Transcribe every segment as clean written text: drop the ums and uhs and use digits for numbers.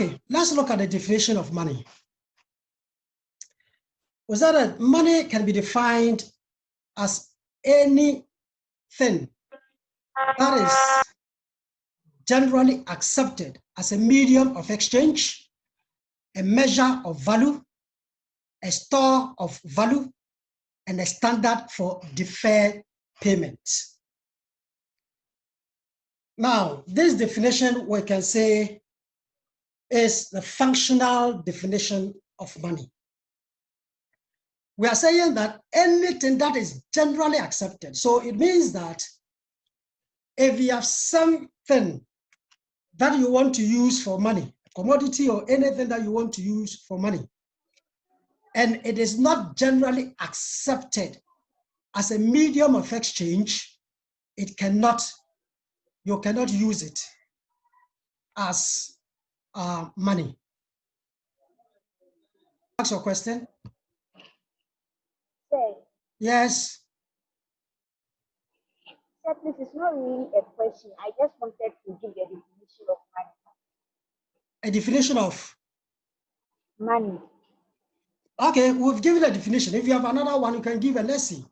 Okay, let's look at the definition of money. Was that money can be defined as anything that is generally accepted as a medium of exchange, a measure of value, a store of value, and a standard for deferred payment. Now, this definition we can say is the functional definition of money. We are saying that anything that is generally accepted. So it means that if you have something that you want to use for money, commodity or anything that you want to use for money, and it is not generally accepted as a medium of exchange, you cannot use it as money. Ask your question. Say, Yes. Sir, this is not really a question. I just wanted to give the definition of money. A definition of? Money. Okay, we've given a definition. If you have another one, you can give a let's see.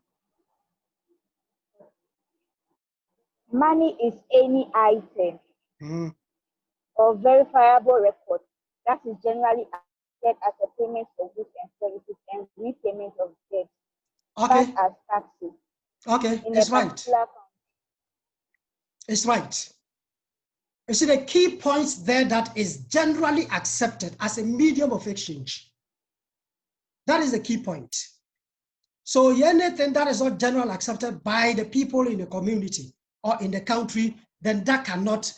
Money is any item or verifiable record that is generally accepted as a payment for goods and services and repayment of debt, such as taxes. Okay, it's right. It's right. You see the key points there that is generally accepted as a medium of exchange. That is the key point. So anything that is not generally accepted by the people in the community or in the country, then that cannot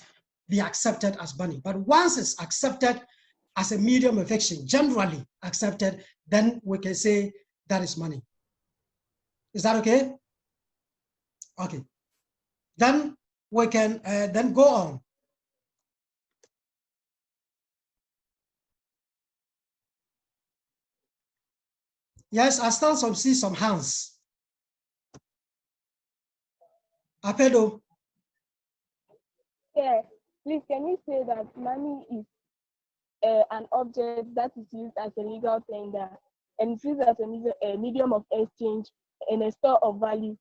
be accepted as money. But once it's accepted as a medium of exchange, generally accepted, then we can say that is money. Is that okay? Okay. Then we can then go on. Yes, I still see some hands. Apedo. Yeah, please, can you say that money is an object that is used as a legal tender and it's used as a medium of exchange and a store of value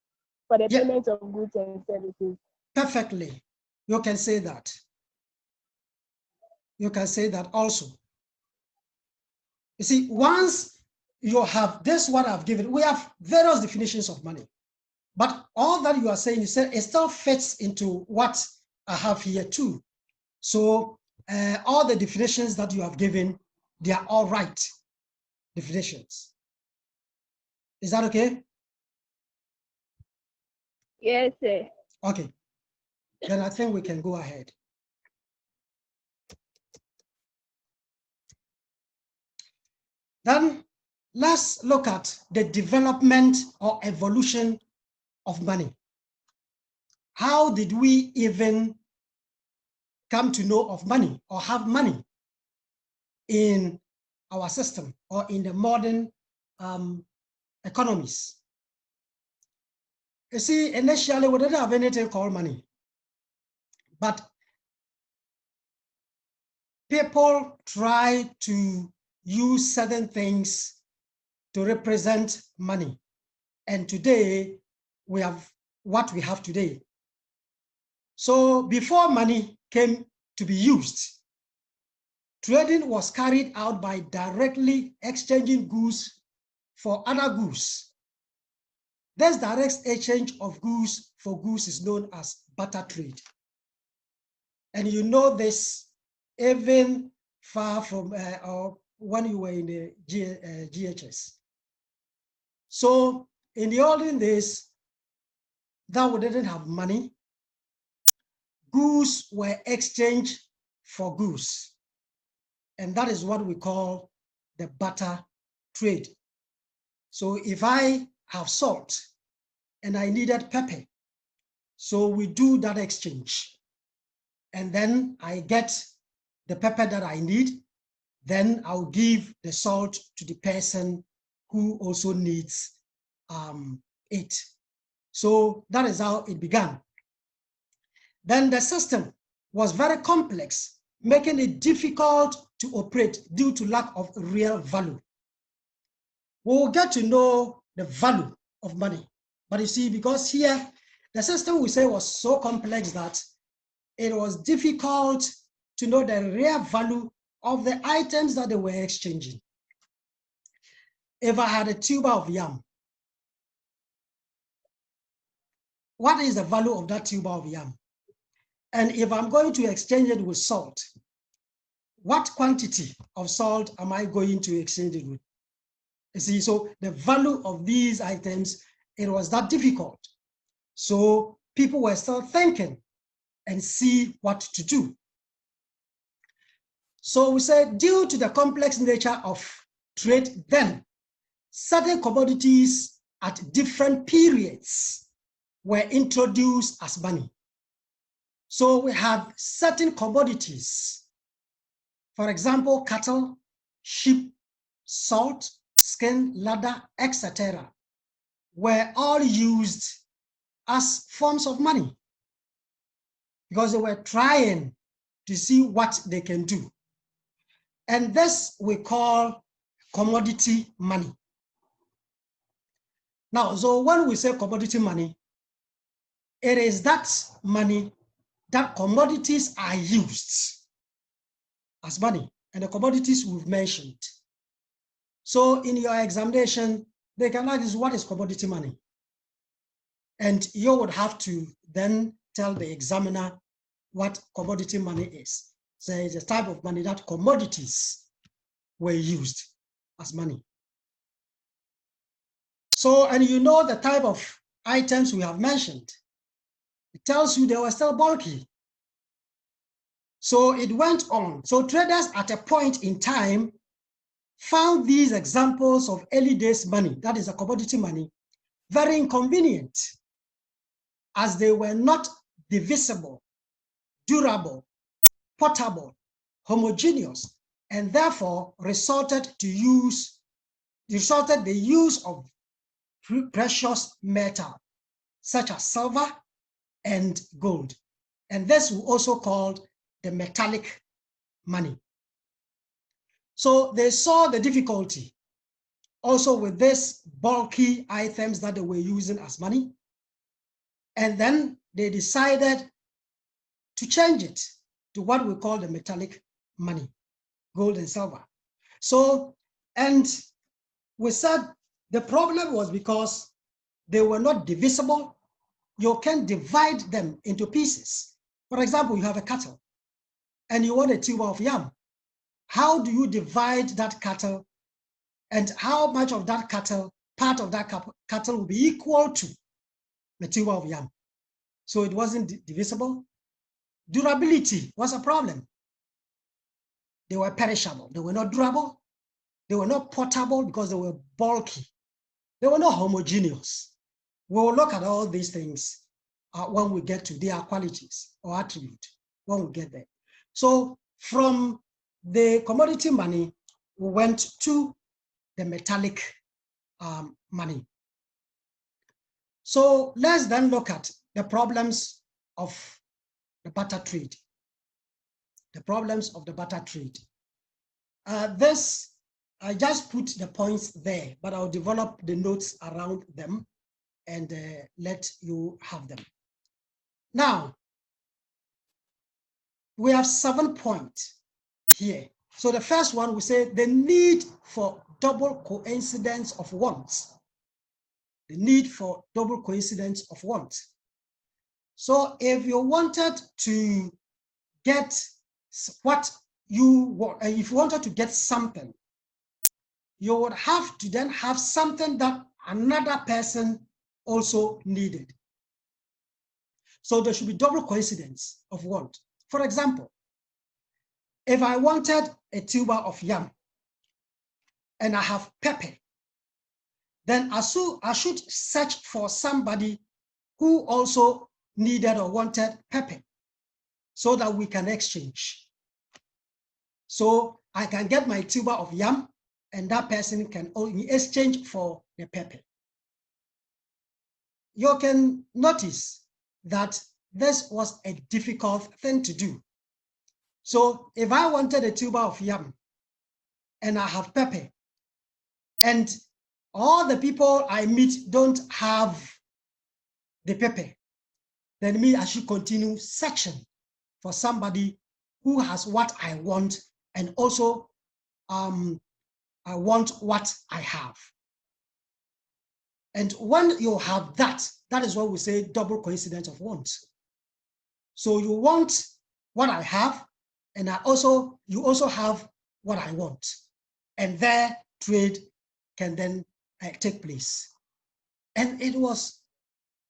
for the payment of goods and services? Perfectly. You can say that. You can say that also. You see, once you have this, what I've given, we have various definitions of money. But all that you are saying, you said it still fits into what I have here too. So all the definitions that you have given, they are all right definitions. Is that okay? Yes, sir. Okay. Then I think we can go ahead. Then let's look at the development or evolution of money. How did we even come to know of money or have money in our system or in the modern economies? You see, initially we didn't have anything called money, but people try to use certain things to represent money. And today we have what we have today. So before money came to be used, trading was carried out by directly exchanging goods for other goods. This direct exchange of goods for goods is known as barter trade. And you know this even far from or when you were in the GHS. So in the olden days, that we didn't have money, goods were exchanged for goods. And that is what we call the barter trade. So if I have salt and I needed pepper, so we do that exchange. And then I get the pepper that I need, then I'll give the salt to the person who also needs it. So that is how it began. Then the system was very complex making it difficult to operate due to lack of real value. We'll get to know the value of money. But you see, because here, the system we say was so complex that it was difficult to know the real value of the items that they were exchanging. If I had a tuber of yam, what is the value of that tuber of yam? And if I'm going to exchange it with salt, what quantity of salt am I going to exchange it with? You see, so the value of these items, it was that difficult. So people were still thinking and see what to do. So we said, due to the complex nature of trade then, certain commodities at different periods were introduced as money. So we have certain commodities, for example, cattle, sheep, salt, skin, leather, etc., were all used as forms of money because they were trying to see what they can do. And this we call commodity money. Now, so when we say commodity money, it is that money that commodities are used as money, and the commodities we've mentioned. So in your examination, they can ask what is commodity money? And you would have to then tell the examiner what commodity money is. So it's a type of money that commodities were used as money. So, and you know the type of items we have mentioned. It tells you they were still bulky. So it went on. So traders at a point in time found these examples of early days money, that is a commodity money, very inconvenient, as they were not divisible, durable, portable, homogeneous, and therefore resulted the use of precious metal, such as silver and gold. And this was also called the metallic money. So they saw the difficulty also with these bulky items that they were using as money. And then they decided to change it to what we call the metallic money, gold and silver. So, and we said the problem was because they were not divisible. You can divide them into pieces. For example, you have a cattle and you want a tuber of yam. How do you divide that cattle, and how much of that cattle, part of that cattle will be equal to the tuber of yam? So it wasn't divisible. Durability was a problem. They were perishable. They were not durable. They were not portable because they were bulky. They were not homogeneous. We'll look at all these things when we get to their qualities or attribute, when we get there. So from the commodity money, we went to the metallic money. So let's then look at the problems of the barter trade. The problems of the barter trade. I just put the points there, but I'll develop the notes around them and let you have them. Now, we have 7 points here. So the first one, we say the need for double coincidence of wants. The need for double coincidence of wants. So if you wanted to get what you want, if you wanted to get something, you would have to then have something that another person also needed. So there should be double coincidence of want. For example, if I wanted a tuber of yam and I have pepper, then I should search for somebody who also needed or wanted pepper so that we can exchange. So I can get my tuber of yam and that person can only exchange for the pepper. You can notice that this was a difficult thing to do. So if I wanted a tuber of yam and I have pepper, and all the people I meet don't have the pepper, then me, I should continue searching for somebody who has what I want, and also I want what I have. And when you have that, that is what we say double coincidence of wants. So you want what I have, and you also have what I want. And there trade can then take place. And it was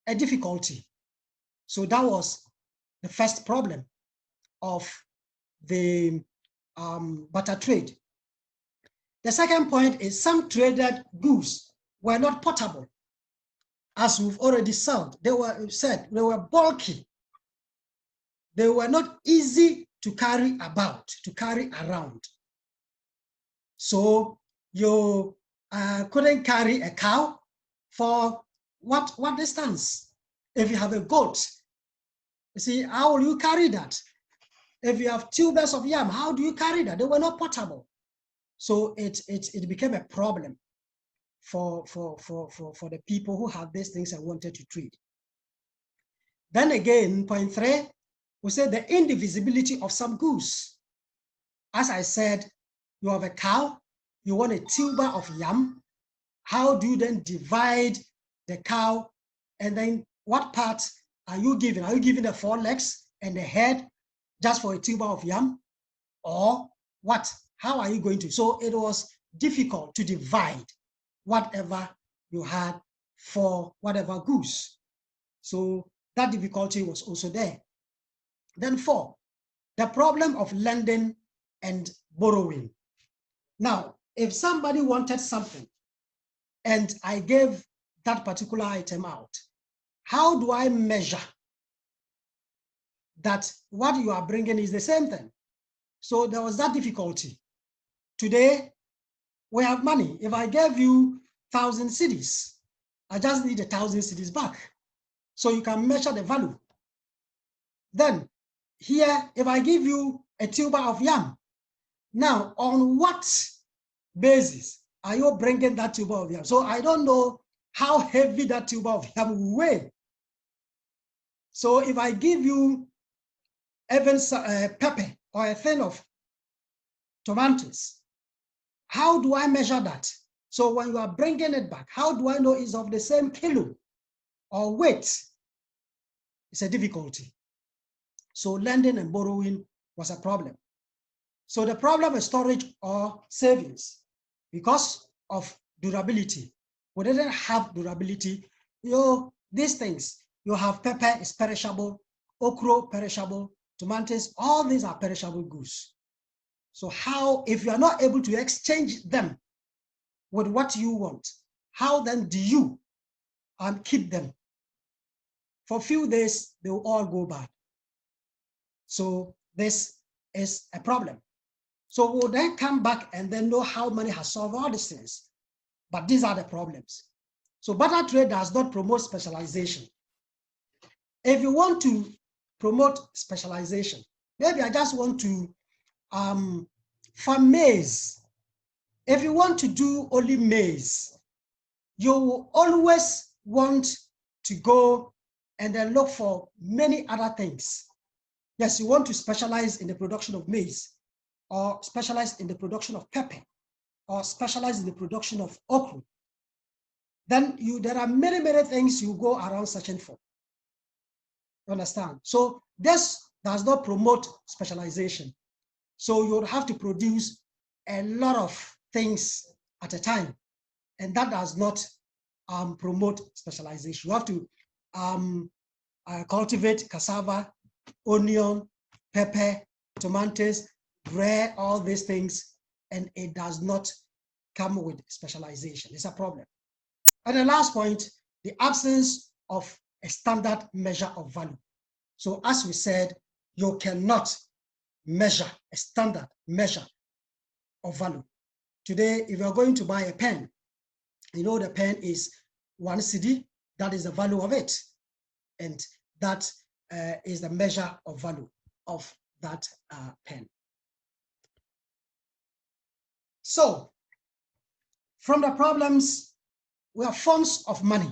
a difficulty. So that was the first problem of the barter trade. The second point is some traded goods were not portable. As we've already said, they were bulky. They were not easy to carry about, to carry around. So you couldn't carry a cow for what distance? If you have a goat, you see, how will you carry that? If you have tubers of yam, how do you carry that? They were not portable. So it became a problem for the people who had these things and wanted to trade. Then again, point 3, we say the indivisibility of some goods. As I said, you have a cow, you want a tuber of yam. How do you then divide the cow? And then what part are you giving? Are you giving the 4 legs and the head just for a tuber of yam? Or what? How are you going to? So it was difficult to divide whatever you had for whatever goods. So that difficulty was also there. Then 4, the problem of lending and borrowing. Now, if somebody wanted something and I gave that particular item out, how do I measure that what you are bringing is the same thing? So there was that difficulty. Today, we have money. If I gave you 1,000 cedis, I just need 1,000 cedis back. So you can measure the value. Then here, if I give you a tuber of yam, now on what basis are you bringing that tuber of yam? So I don't know how heavy that tuber of yam will weigh. So if I give you even pepper or a thing of tomatoes, how do I measure that? So when you are bringing it back, how do I know it's of the same kilo or weight? It's a difficulty. So lending and borrowing was a problem. So the problem is storage or savings. Because of durability, we didn't have durability. These things, you have pepper is perishable, okra perishable, tomatoes, all these are perishable goods. So how, if you are not able to exchange them with what you want, how then do you keep them? For a few days, they will all go bad. So this is a problem. So we'll then come back and then know how money has solved all these things. But these are the problems. So barter trade does not promote specialization. If you want to promote specialization, maybe I just want to farm maize. If you want to do only maize, you will always want to go and then look for many other things. Yes, you want to specialize in the production of maize, or specialize in the production of pepper, or specialize in the production of okra. Then there are many, many things you go around searching for. You understand? So this does not promote specialization. So you have to produce a lot of things at a time, and that does not promote specialization. You have to cultivate cassava, onion, pepper, tomatoes, bread, all these things, and it does not come with specialization. It's a problem. And the last point, the absence of a standard measure of value. So as we said, you cannot measure a standard measure of value. Today, if you're going to buy a pen, you know the pen is 1 cedi, that is the value of it. And that is the measure of value of that pen. So from the problems, we have forms of money.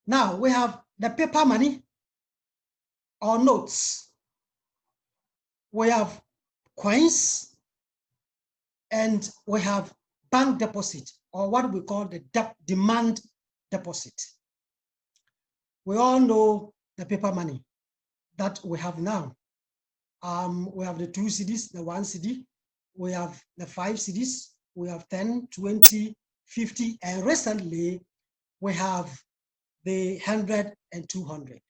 Now we have the paper money or notes. We have coins, and we have bank deposit, or what we call the demand deposit. We all know the paper money that we have now. We have the 2 cedis, the 1 cedi, we have the 5 cedis, we have 10, 20, 50, and recently we have the 100 and 200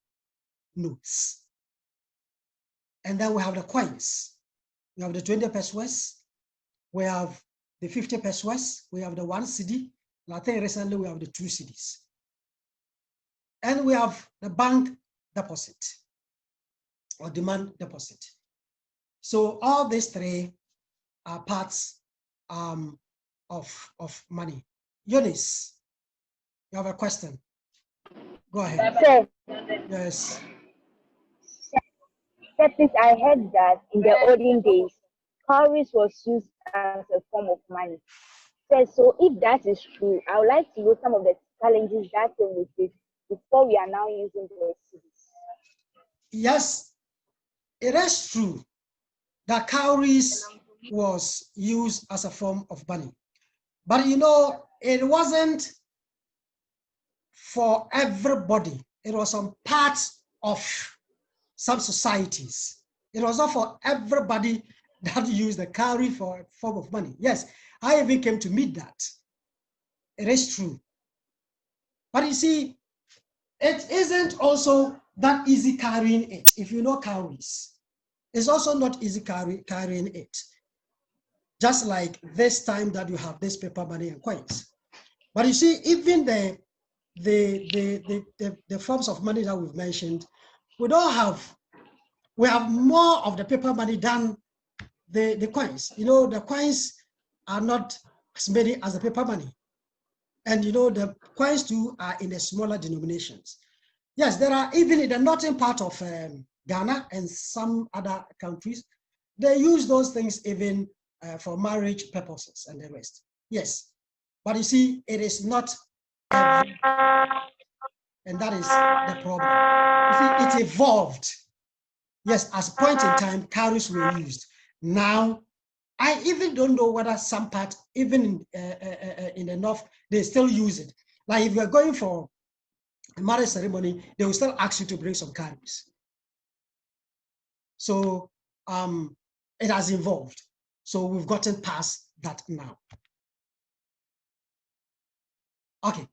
notes. And then we have the coins. We have the 20 pesos, we have the 50 pesos, we have the 1 cedi, and I think recently we have the 2 cedis. And we have the bank deposit or demand deposit. So all these three are parts of money. Eunice, you have a question? Go ahead. Sir, Yes. Sir, please, I heard that in the olden days, cowries was used as a form of money. Sir, so if that is true, I would like to know some of the challenges that came with it before we are now using the cedis. Yes, it is true that cowries was used as a form of money. But you know, it wasn't for everybody. It was some parts of some societies. It was not for everybody that used the cowrie for a form of money. Yes, I even came to meet that. It is true. But you see, it isn't also that easy carrying it. If you know cowries, it's also not easy carrying it. Just like this time that you have this paper money and coins. But you see, even the forms of money that we've mentioned, we have more of the paper money than the coins. You know, the coins are not as many as the paper money. And you know, the coins too are in the smaller denominations. Yes, there are even in the northern part of Ghana and some other countries, they use those things even for marriage purposes and the rest. Yes, but you see, it is not every, and that is the problem. You see, it evolved. Yes, as a point in time, cowries were used. Now, I even don't know whether some part, even in the north, they still use it. Like if you're going for a marriage ceremony, they will still ask you to bring some cowries. So it has evolved. So we've gotten past that now. Okay.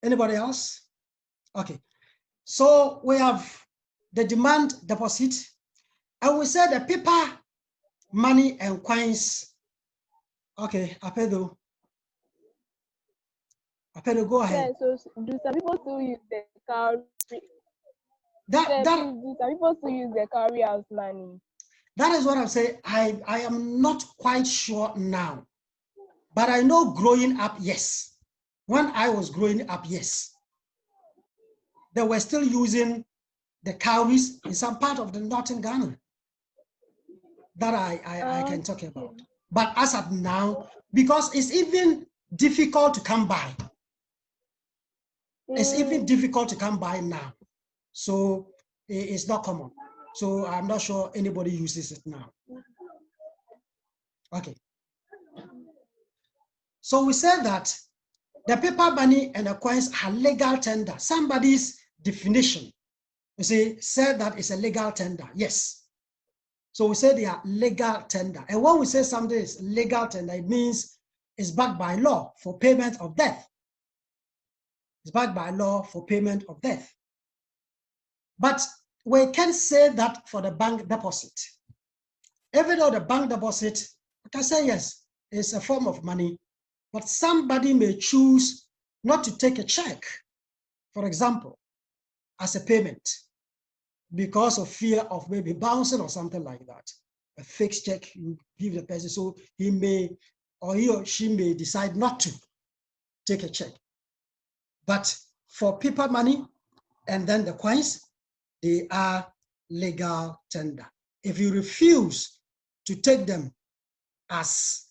Anybody else? Okay. So we have the demand deposit, and we said the paper, money, and coins. Okay, Apedo, go ahead. Yeah, so do some people still use the cowrie? Do some people still use the cowrie as money? That is what I'm saying. I am not quite sure now, but I know growing up, yes. When I was growing up, yes. They were still using the cowries in some part of the northern Ghana that I can talk about. But as of now, because it's even difficult to come by. It's even difficult to come by now. So it's not common. So I'm not sure anybody uses it now. Okay. So we said that the paper money and the coins are legal tender. Somebody's definition, you see, said that it's a legal tender. Yes. So we say they are legal tender. And when we say something is legal tender, it means it's backed by law for payment of death. It's backed by law for payment of death. But we can say that for the bank deposit. Even though the bank deposit, I can say yes, it's a form of money, but somebody may choose not to take a check, for example, as a payment because of fear of maybe bouncing or something like that. A fixed check you give the person, so he may, or he or she may decide not to take a check. But for paper money and then the coins, they are legal tender. If you refuse to take them as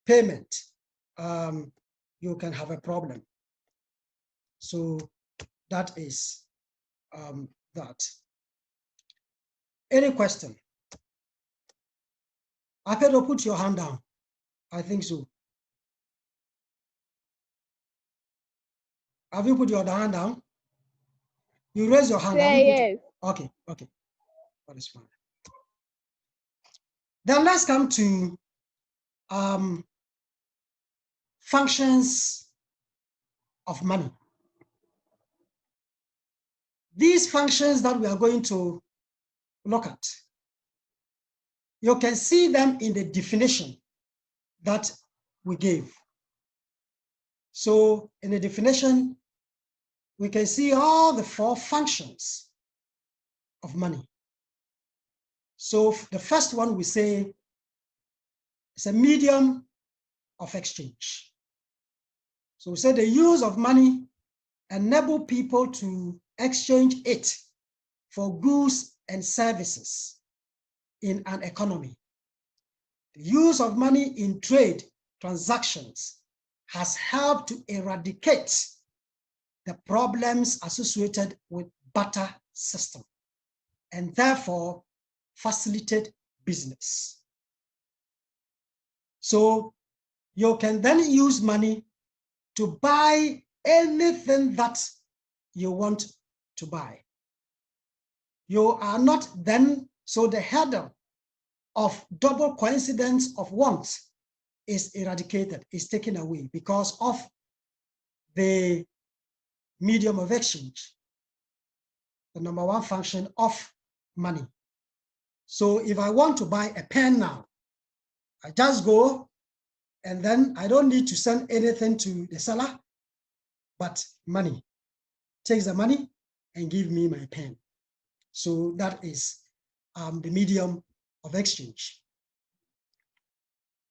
payment, you can have a problem. So that is that. Any question? Akedo, put your hand down. I think so. Have you put your hand down? You raise your hand. Yes. Okay, okay. That is fine. Then let's come to functions of money. These functions that we are going to look at, you can see them in the definition that we gave. So in the definition, we can see all the 4 functions of money. So the first one we say it's a medium of exchange. So we say the use of money enable people to exchange it for goods and services in an economy. The use of money in trade transactions has helped to eradicate the problems associated with barter system and therefore facilitate business. So you can then use money to buy anything that you want to buy. You are not then, so the hurdle of double coincidence of wants is eradicated, is taken away because of the medium of exchange, the number 1 function of money. So if I want to buy a pen now, I just go and then I don't need to send anything to the seller, but money. Takes the money and give me my pen. So that is the medium of exchange.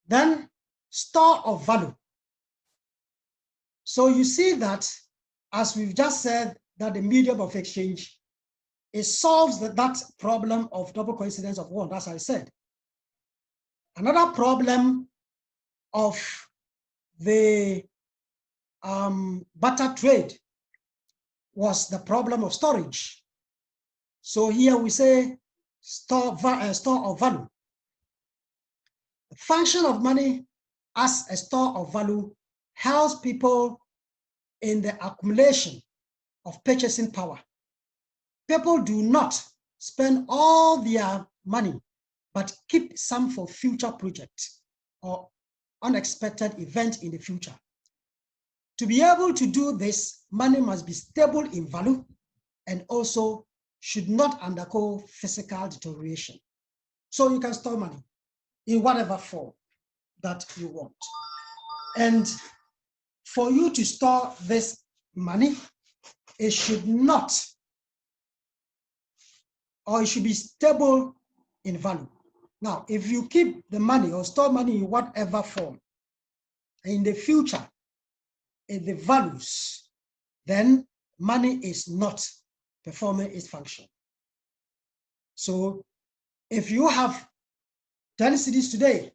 Then store of value. So you see that, as we've just said, that the medium of exchange, it solves that problem of double coincidence of want, as I said. Another problem of the barter trade was the problem of storage. So here we say store of value. The function of money as a store of value helps people in the accumulation of purchasing power. People do not spend all their money, but keep some for future projects or unexpected events in the future. To be able to do this, money must be stable in value and also should not undergo physical deterioration. So you can store money in whatever form that you want. And for you to store this money, it should not, or it should be stable in value. Now, if you keep the money or store money in whatever form, in the future, if the values, then money is not performing its function. So if you have 10 cedis today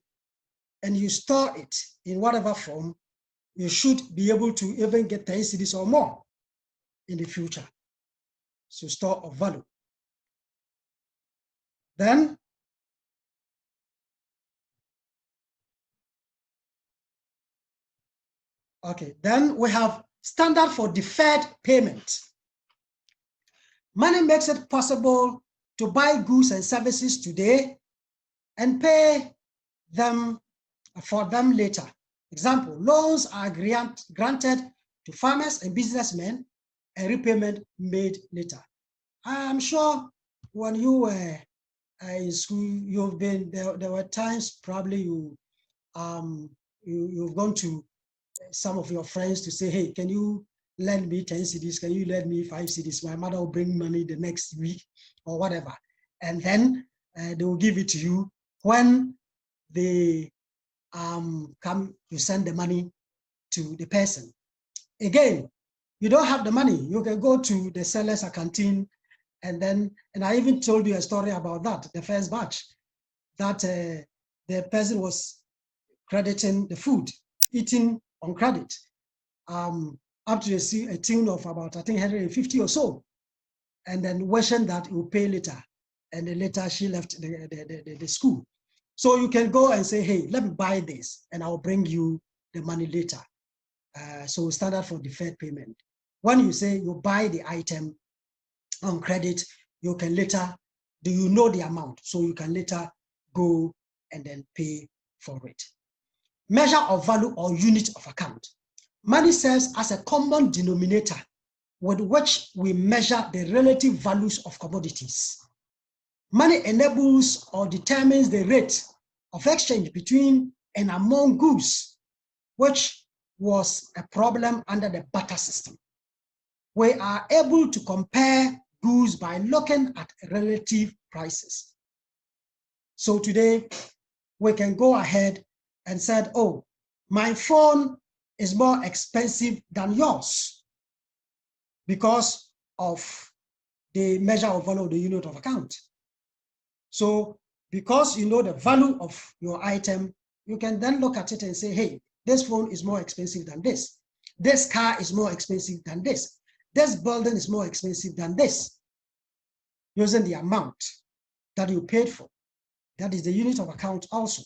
and you store it in whatever form, you should be able to even get 10 cedis or more in the future. So store of value. Then then we have standard for deferred payment. Money makes it possible to buy goods and services today and pay them for them later. Example, loans are granted to farmers and businessmen and repayment made later. I'm sure when you were in school, you've been, there were times probably you've gone to some of your friends to say, hey, can you lend me 10 cedis? Can you lend me 5 cedis? My mother will bring money the next week or whatever. And then they will give it to you when they come, you send the money to the person. Again, you don't have the money. You can go to the seller's canteen And I even told you a story about that, the first batch, that the person was crediting the food, eating on credit, up to a tune of about, I think, 150 or so. And then wishing that he will pay later. And then later she left the school. So you can go and say, hey, let me buy this and I'll bring you the money later. So standard for deferred payment. When you say you buy the item on credit, you can later, you know the amount, so you can later go and then pay for it. Measure of value or unit of account. Money serves as a common denominator with which we measure the relative values of commodities. Money enables or determines the rate of exchange between and among goods, which was a problem under the barter system. We are able to compare goods by looking at relative prices. So today, we can go ahead and say, oh, my phone is more expensive than yours because of the measure of value of the unit of account. So because you know the value of your item, you can then look at it and say, hey, this phone is more expensive than this. This car is more expensive than this. This building is more expensive than this, using the amount that you paid for. That is the unit of account also.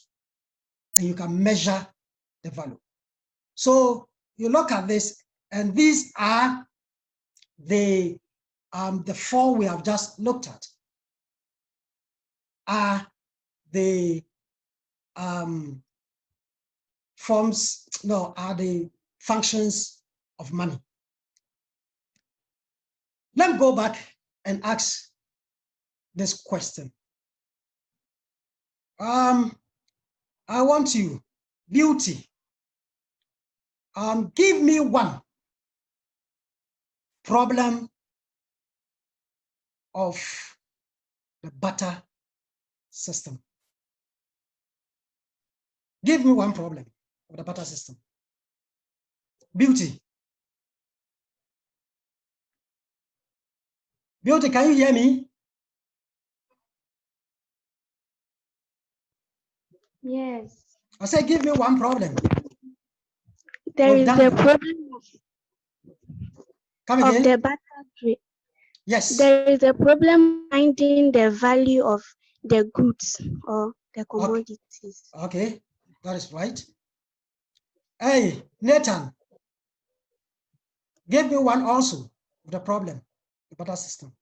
And you can measure the value. So you look at this, and these are the four we have just looked at, are the the functions of money. Let me go back and ask this question. I want you, Beauty, give me one problem of the barter system. Give me one problem of the barter system. Beauty. Beauty, can you hear me? Yes. I said, give me one problem. There is a problem of the barter trade. Yes. There is a problem finding the value of the goods or the commodities. Okay, that is right. Hey, Nathan, give me one also of the problem, the barter system.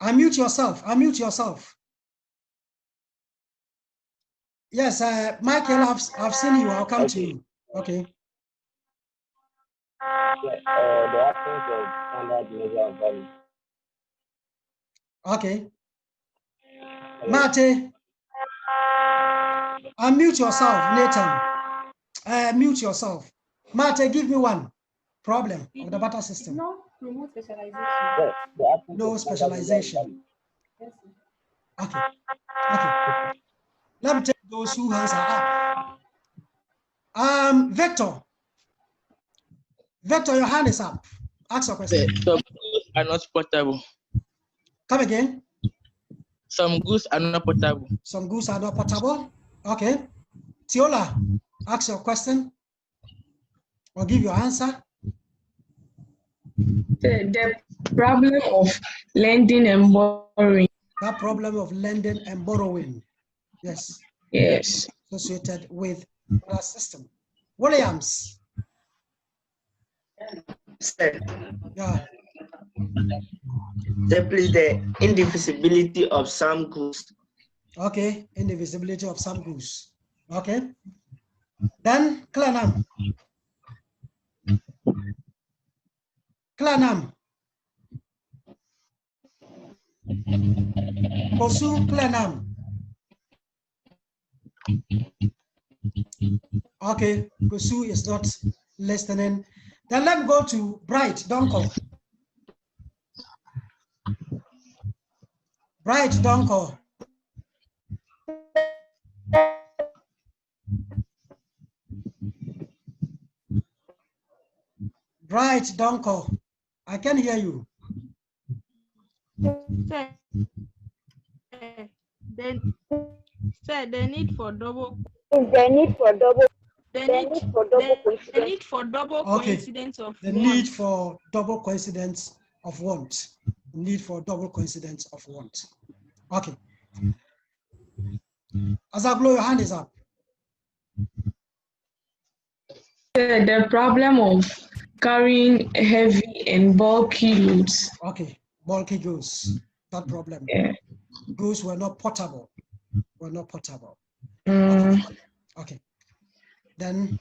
Unmute yourself. Unmute yourself. Yes, Michael, I've seen you. I'll come to you. Okay. The absence of standard measure of value. Okay. Mate, unmute yourself. Nathan, mute yourself. Mate, give me one problem of the barter system. No, promote specialization. Yes, no specialization. Okay. Okay. Let me take those who hands are up. Victor. Victor, your hand is up. Ask your question. Some goods are not portable. Come again. Some goods are not portable. Some goods are not portable. Okay. Tiola, ask your question or give your answer. The problem of lending and borrowing. That problem of lending and borrowing. Yes. Yes. Associated with our system. Williams. Sir. Yeah. Simply the indivisibility of some goods. Okay, indivisibility of some goods. Okay. Then Clanam. Clanam. Kosu Clanam. Okay, Kosu is not listening. Then let's go to Bright Donko. Bright Donko. Right, Donko. I can hear you. The need for double. The need for double. The need for double Okay. coincidence of The want. need for double coincidence of want. Need for double coincidence of want. Okay. Azaglo, your hand is up. The problem of carrying heavy and bulky loads. Okay, bulky goods. That problem. Yeah. Goods were not portable. Were not portable. Okay. Then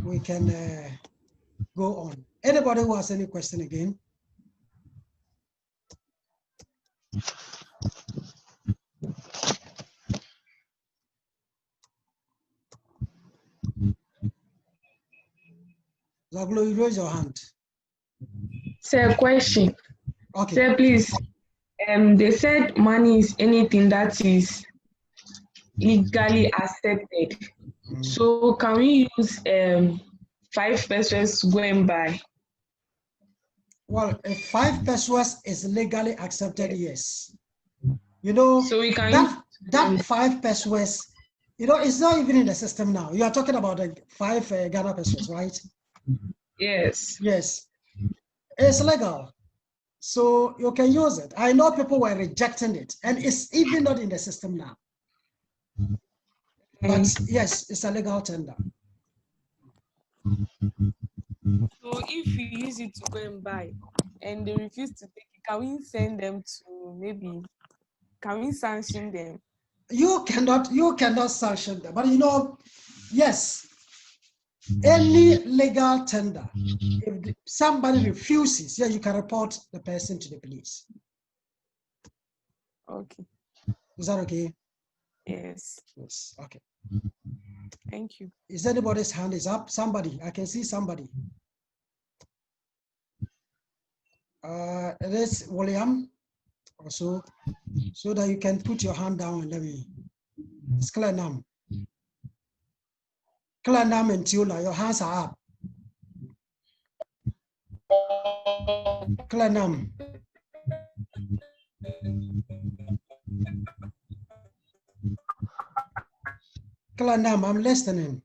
we can go on. Anybody who has any question again? Zaglo, you raise your hand. Sir, question. Okay. Sir, please. They said money is anything that is legally accepted. So can we use 5 pesos to go and buy? Well, if 5 pesos is legally accepted, yes. You know, so we can that 5 pesos, you know, it's not even in the system now. You are talking about the 5 Ghana pesos, right? Yes. Yes. It's legal. So you can use it. I know people were rejecting it, and it's even not in the system now. But yes, it's a legal tender. So if you use it to go and buy and they refuse to take it, can we send them to maybe, can we sanction them? You cannot sanction them, but you know, yes, any legal tender, if somebody refuses, yeah, you can report the person to the police. Okay. Is that okay? Yes. Yes, okay. Thank you. Is anybody's hand is up? Somebody, I can see somebody. It is William also, so that you can put your hand down and let me. It's Clenam. Clenam and Tula, your hands are up. Clenam. Clenam, I'm listening.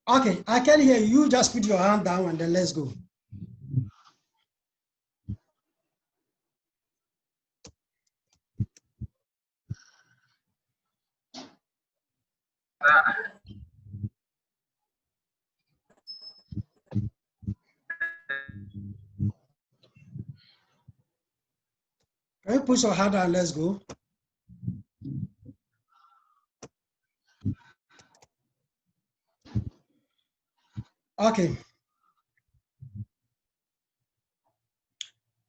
Okay, I can hear you. Just put your hand down and then let's go. Can you put your hand down and let's go? Okay.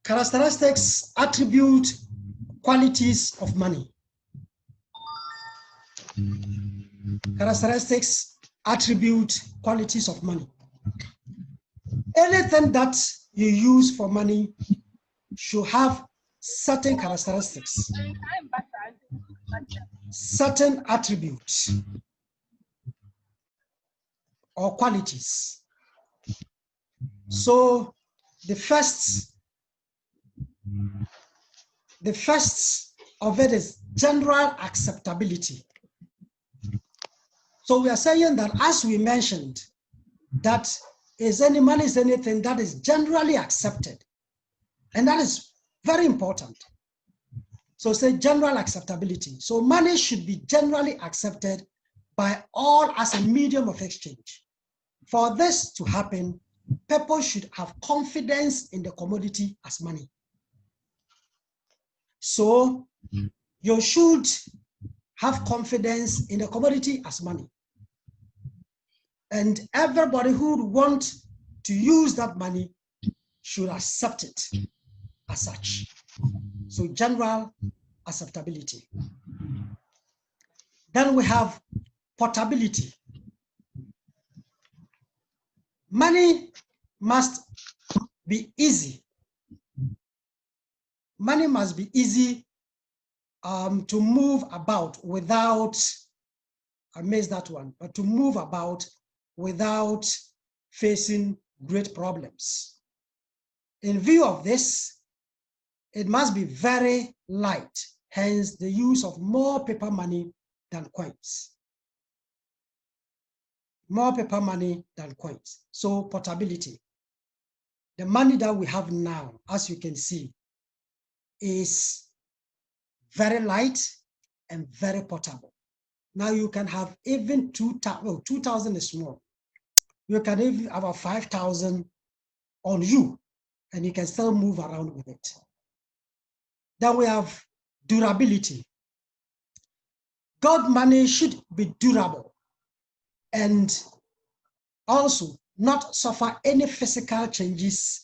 Characteristics, attribute, qualities of money. Characteristics, attribute, qualities of money. Anything that you use for money should have certain characteristics, certain attributes or qualities. So the first of it is general acceptability. So we are saying that, as we mentioned, that money is anything that is generally accepted, and that is very important. So say general acceptability. So money should be generally accepted by all as a medium of exchange. For this to happen, people should have confidence in the commodity as money. So you should have confidence in the commodity as money. And everybody who would want to use that money should accept it as such. So general acceptability. Then we have portability. Money must be easy. Money must be easy to move about without, I missed that one, but to move about without facing great problems. In view of this, it must be very light, hence the use of more paper money than coins. More paper money than coins. So portability. The money that we have now, as you can see, is very light and very portable. Now you can have even 2,000, well, 2,000 is small. You can even have a 5,000 on you, and you can still move around with it. Then we have durability. Gold money should be durable and also not suffer any physical changes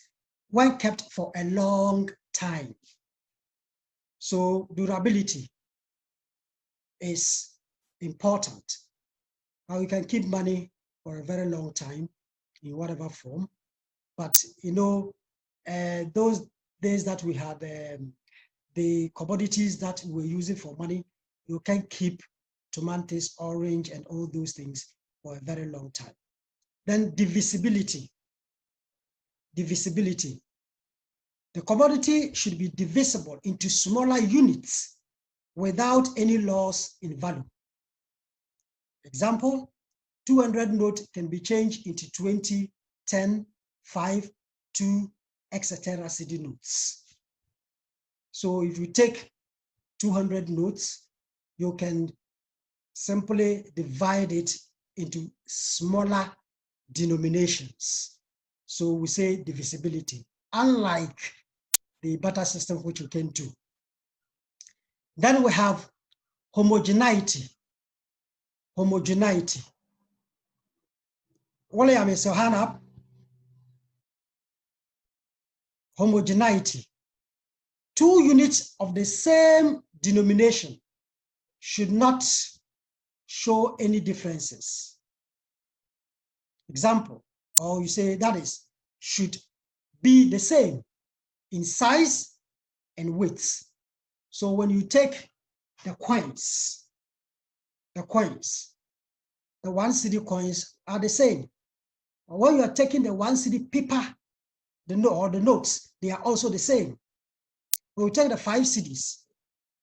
when kept for a long time. So durability is important. Now you can keep money for a very long time in whatever form, but you know, those days that we had the commodities that we're using for money, you can keep tomatoes, orange, and all those things for a very long time. Then divisibility. Divisibility. The commodity should be divisible into smaller units without any loss in value. Example, 200 note can be changed into 20, 10, 5, 2, etc. cedi notes. So if you take 200 notes, you can simply divide it into smaller denominations. So we say divisibility, unlike the barter system, which you can do. Then we have homogeneity. Homogeneity. William is your hand up. Homogeneity. 2 units of the same denomination should not show any differences. Example, or you say that is, should be the same in size and width. So when you take the coins, the 1 cedi coins are the same. But when you are taking the 1 cedi paper, the notes, they are also the same. When you take the 5 cedis,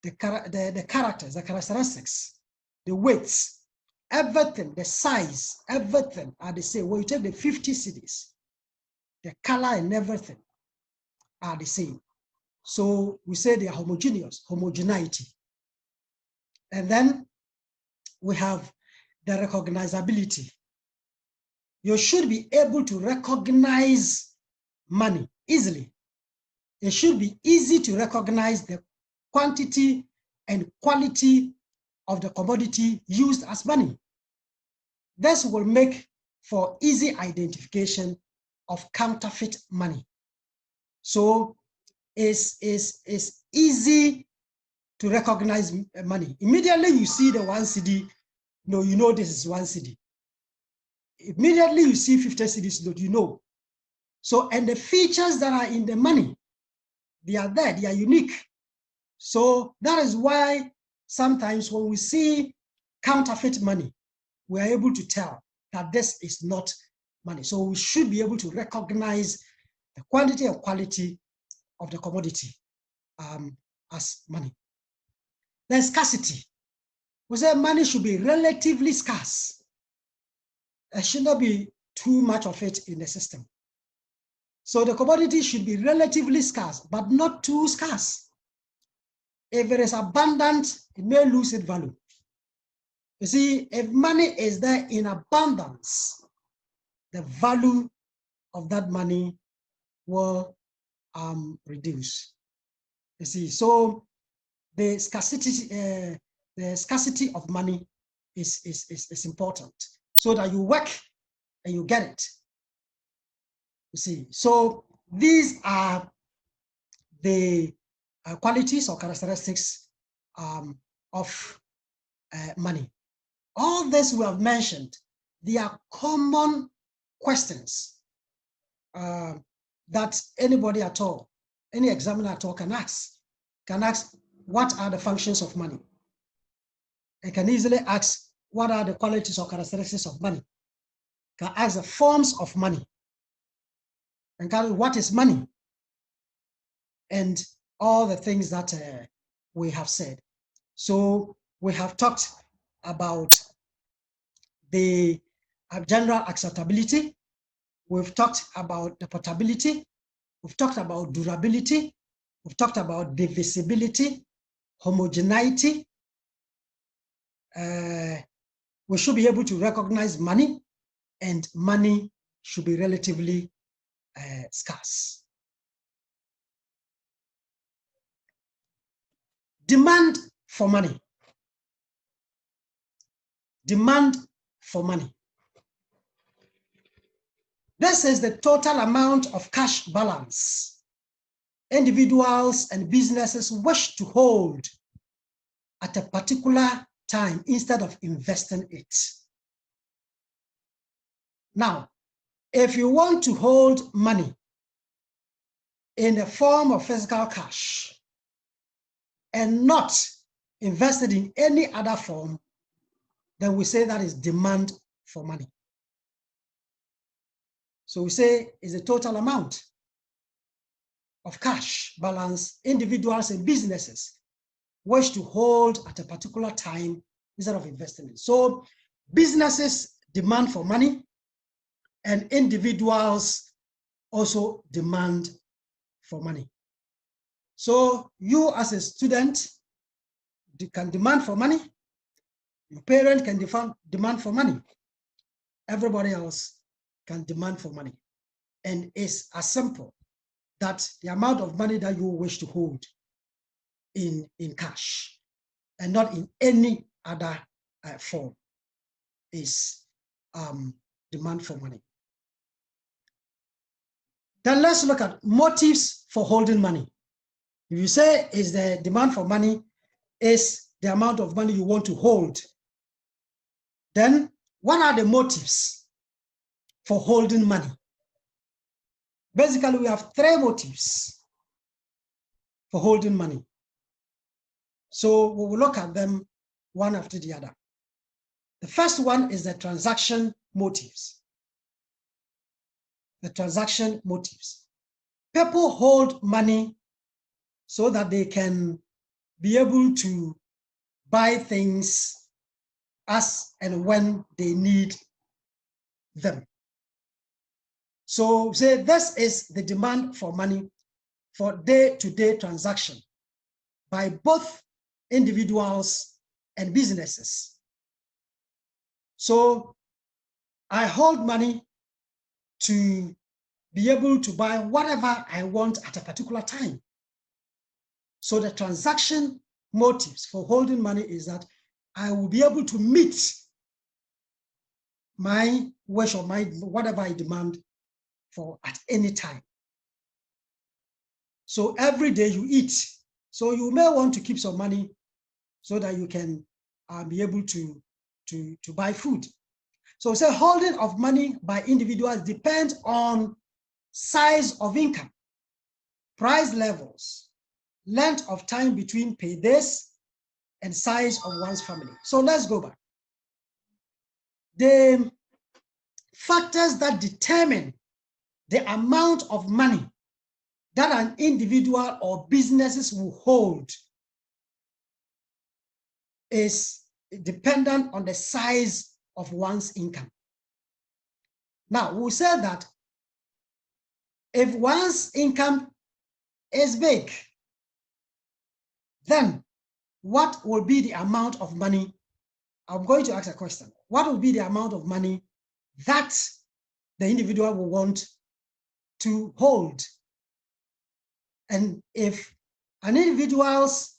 the characters, the characteristics, the weights, everything, the size, everything are the same. When you take the 50 cedis, the color and everything are the same. So we say they are homogeneous, homogeneity. And then we have the recognizability. You should be able to recognize money easily. It should be easy to recognize the quantity and quality of the commodity used as money. This will make for easy identification of counterfeit money. So it's easy to recognize money. Immediately you see the 1 cedi, you know this is 1 cedi. Immediately you see 50 cedis, you know. So, and the features that are in the money, they are there, they are unique. So that is why sometimes when we see counterfeit money, we are able to tell that this is not money. So we should be able to recognize the quantity and quality of the commodity as money. Then scarcity. We say money should be relatively scarce. There should not be too much of it in the system. So the commodity should be relatively scarce, but not too scarce. If it is abundant, it may lose its value. You see, if money is there in abundance, the value of that money will reduce. You see, so the scarcity of money is important, so that you work and you get it. You see, so these are the qualities or characteristics of money. All this we have mentioned, they are common questions that anybody at all, any examiner at all can ask what are the functions of money? I can easily ask, what are the qualities or characteristics of money? I can ask the forms of money. And what is money? And all the things that we have said. So we have talked about the general acceptability. We've talked about the portability. We've talked about durability. We've talked about divisibility, homogeneity. We should be able to recognize money, and money should be relatively scarce. Demand for money. Demand for money. This is the total amount of cash balance individuals and businesses wish to hold at a particular time instead of investing it. Now, if you want to hold money in the form of physical cash and not invested in any other form, then we say that is demand for money. So we say is the total amount of cash balance individuals and businesses wish to hold at a particular time instead of investing it. So businesses demand for money and individuals also demand for money. So you as a student, you can demand for money. Your parent can demand for money. Everybody else can demand for money. And it's as simple that the amount of money that you wish to hold in cash and not in any other form is demand for money. Then let's look at motives for holding money. If you say is the demand for money is the amount of money you want to hold, then what are the motives for holding money? Basically, we have three motives for holding money. So we will look at them one after the other. The first one is the transaction motives. The transaction motives. People hold money so that they can be able to buy things as and when they need them. So say this is the demand for money for day-to-day transaction by both individuals and businesses. So I hold money to be able to buy whatever I want at a particular time. So the transaction motives for holding money is that I will be able to meet my wish or my whatever I demand for at any time. So every day you eat. So you may want to keep some money so that you can be able to buy food. So say holding of money by individuals depends on size of income, price levels, length of time between paydays, and size of one's family. So let's go back. The factors that determine the amount of money that an individual or businesses will hold is dependent on the size of one's income. Now, we say that if one's income is big, then what will be the amount of money? I'm going to ask a question. What will be the amount of money that the individual will want to hold? And if an individual's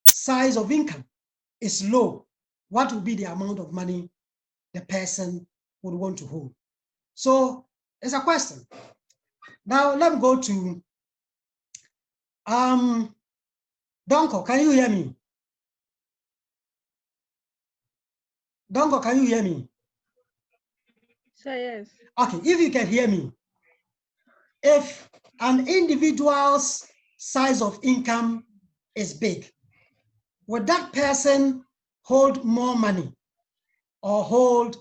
size of income is low, what will be the amount of money the person would want to hold? So it's a question. Now let me go to Donko, can you hear me? Donko, can you hear me? So yes. Okay, if you can hear me, if an individual's size of income is big, would that person hold more money or hold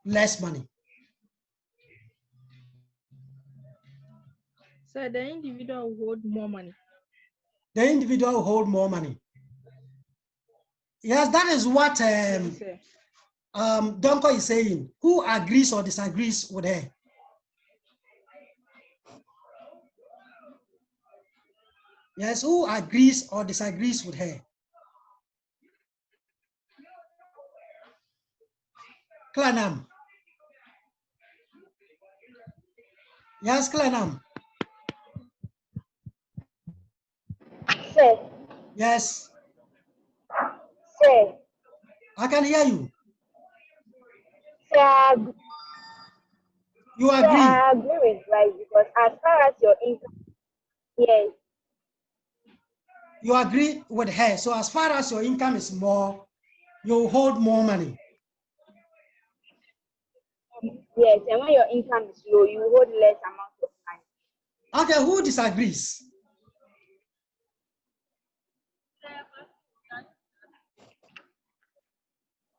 less money? So the individual will hold more money. The individual will hold more money. Yes, that is what Donko is saying. Who agrees or disagrees with her? Yes, who agrees or disagrees with her? Klanam. Yes, Klanam. Sir. Yes. Sir. I can hear you. Sir, you agree? Sir, I agree with right, because as far as your income, yes. You agree with her. So as far as your income is more, you hold more money. Yes, and when your income is low, you hold less amount of money. Okay, who disagrees?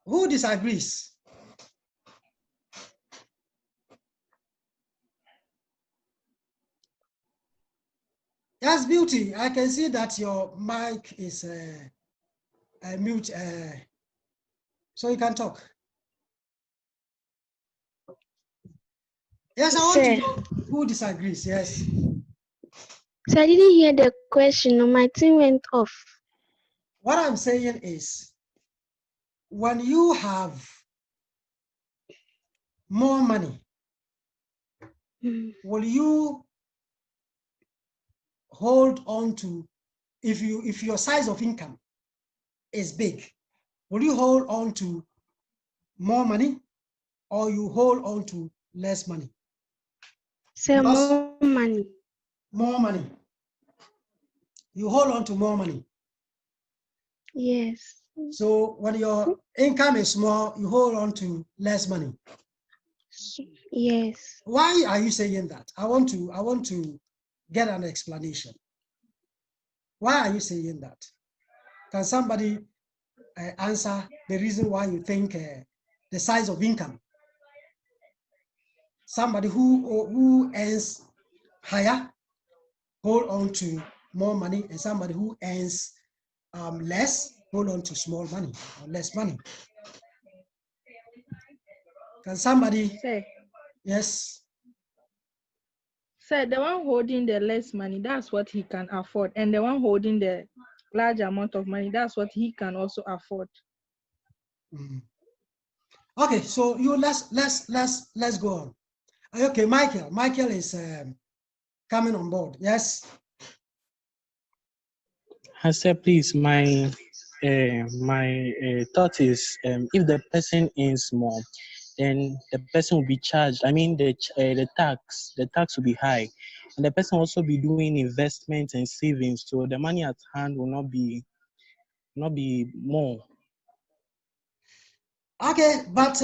Who disagrees? Yes, Beauty, I can see that your mic is mute, so you can talk. Yes, I want to know who disagrees, yes. So I didn't hear the question, my thing went off. What I'm saying is, when you have more money, will you hold on to, if your size of income is big, will you hold on to more money or you hold on to less money? So more money. More money. You hold on to more money. Yes. So when your income is small, you hold on to less money. Yes. Why are you saying that? I want to get an explanation. Why are you saying that? Can somebody answer the reason why you think the size of income? Somebody who earns higher hold on to more money, and somebody who earns less hold on to small money or less money. Can somebody say? Yes. So the one holding the less money, that's what he can afford, and the one holding the large amount of money, that's what he can also afford. Okay, so let's go on. Okay, Michael is coming on board. Yes. I said, please, my thought is, if the person is more, then the person will be charged. I mean, the tax will be high, and the person will also be doing investments and savings, so the money at hand will not be more. Okay, but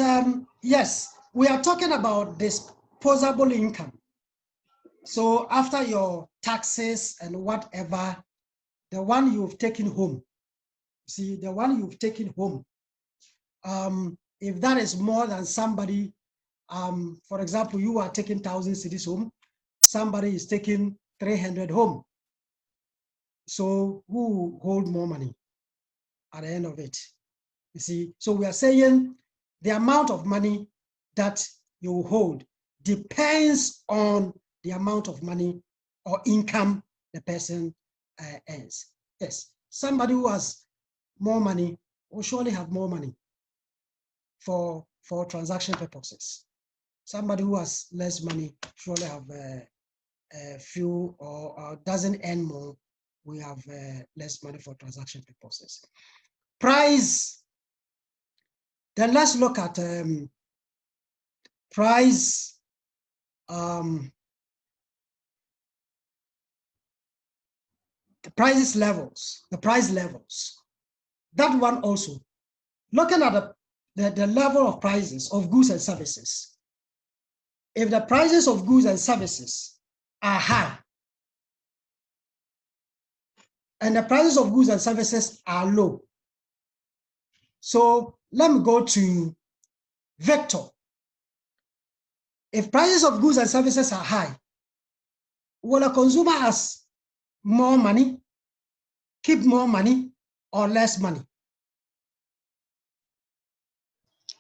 yes, we are talking about disposable income. So after your taxes and whatever, the one you've taken home, see, the one you've taken home, if that is more than somebody, for example, you are taking 1,000 cedis home, somebody is taking 300 home. So who hold more money at the end of it? You see, so we are saying the amount of money that you hold depends on the amount of money or income the person earns. Yes, somebody who has more money will surely have more money for transaction purposes. Somebody who has less money surely have a few or doesn't earn more, we have less money for transaction purposes. Price. Then let's look at price. The price levels. That one also. Looking at the level of prices of goods and services. If the prices of goods and services are high, and the prices of goods and services are low. So let me go to Victor. If prices of goods and services are high, will a consumer has more money, keep more money, or less money?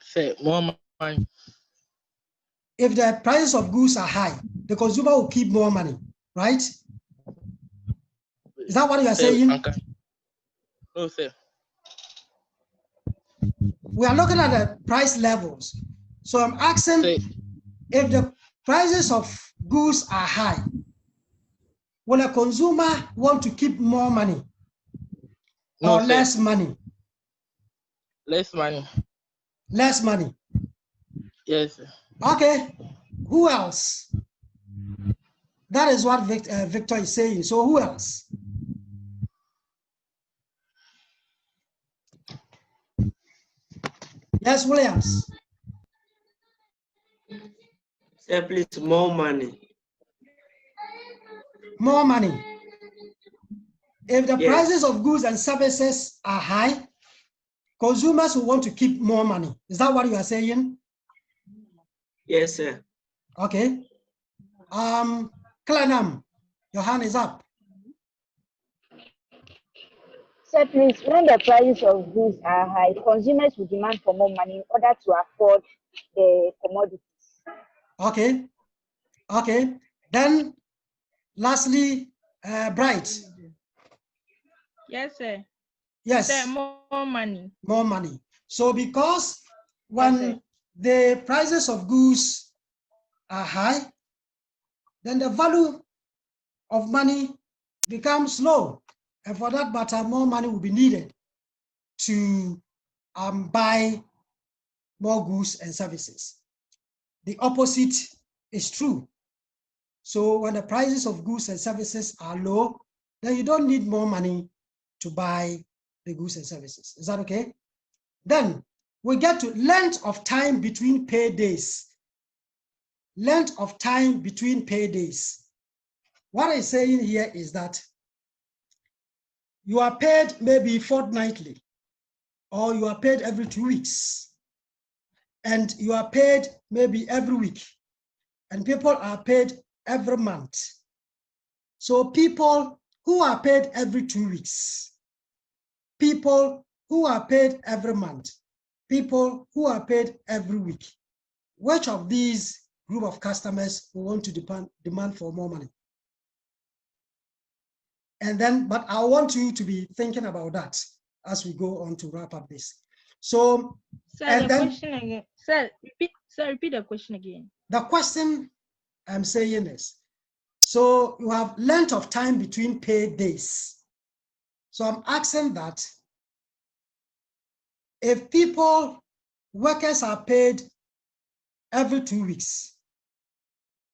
Say more money. If the prices of goods are high, the consumer will keep more money, right? Is that what you are saying? No, sir. We are looking at the price levels. So I'm asking, if the prices of goods are high, will a consumer want to keep more money or less money? Less money. Less money. Yes, sir. Okay. Who else? That is what Victor is saying. So who else? Yes, Williams. Say please, more money. More money. If the prices of goods and services are high, consumers will want to keep more money. Is that what you are saying? Yes, sir. Okay. Clenham, your hand is up. Sir, please, when the prices of goods are high, consumers will demand for more money in order to afford the commodities. Okay. Okay. Then, lastly, Bright. Yes, sir. Yes. Sir, more money. More money. So because when the prices of goods are high, then the value of money becomes low. And for that matter, more money will be needed to buy more goods and services. The opposite is true. So when the prices of goods and services are low, then you don't need more money to buy the goods and services. Is that okay? Then we get to length of time between paydays. Length of time between paydays. What I'm saying here is that you are paid maybe fortnightly, or you are paid every 2 weeks, and you are paid maybe every week, and people are paid every month. So people who are paid every 2 weeks, people who are paid every month, people who are paid every week, which of these group of customers will want to demand for more money? And then, but I want you to be thinking about that as we go on to wrap up this. So, sir, and then, question again. Sir, repeat the question again. The question I'm saying is, so you have length of time between pay days. So I'm asking that if workers are paid every 2 weeks,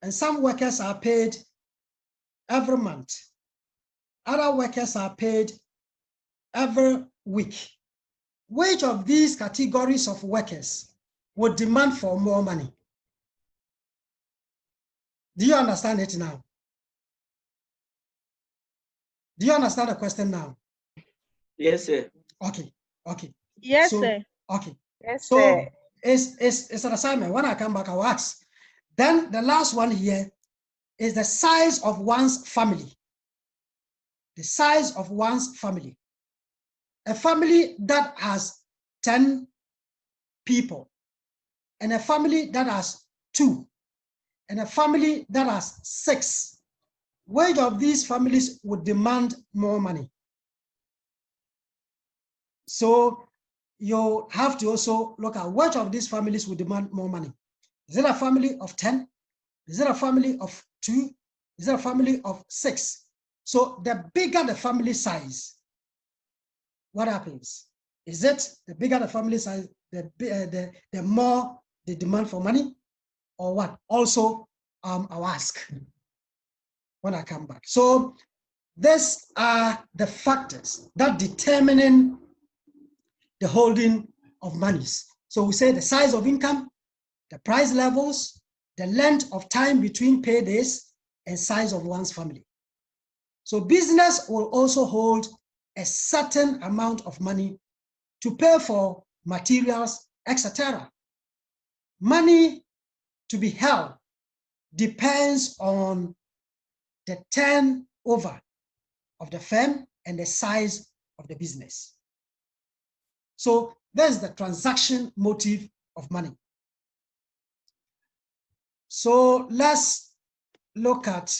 and some workers are paid every month, other workers are paid every week, which of these categories of workers would demand for more money? Do you understand it now? Do you understand the question now? Yes, sir. Okay, okay. Yes, so, sir. Okay. Yes, So sir. it's an assignment. When I come back, I'll ask. Then the last one here is the size of one's family. The size of one's family. A family that has 10 people, and a family that has 2, and a family that has 6. Which of these families would demand more money? So you have to also look at which of these families would demand more money. Is it a family of 10? Is it a family of 2? Is it a family of 6? So the bigger the family size, what happens? Is it the bigger the family size, the more the demand for money, or what? Also, I'll ask when I come back. So these are the factors that determine the holding of monies. So we say the size of income, the price levels, the length of time between paydays, and size of one's family. So business will also hold a certain amount of money to pay for materials, etc. Money to be held depends on the turnover of the firm and the size of the business. So there's the transaction motive of money. So let's look at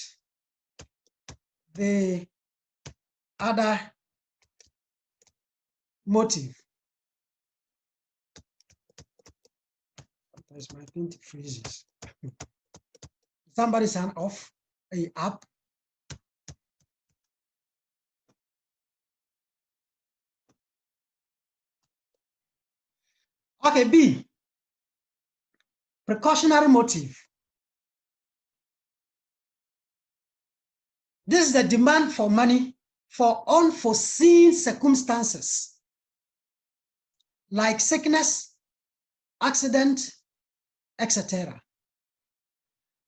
the other motive. Sometimes my thing freezes. Somebody's hand off, up. Okay, B, precautionary motive. This is the demand for money for unforeseen circumstances like sickness, accident, etc.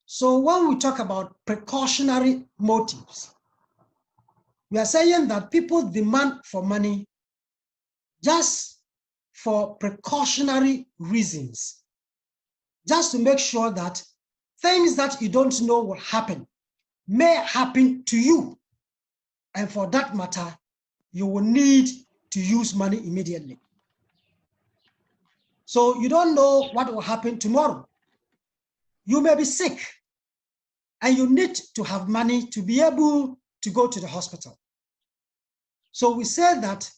So when we talk about precautionary motives, we are saying that people demand for money just for precautionary reasons, just to make sure that things that you don't know will happen may happen to you. And for that matter, you will need to use money immediately. So you don't know what will happen tomorrow. You may be sick and you need to have money to be able to go to the hospital. So we say that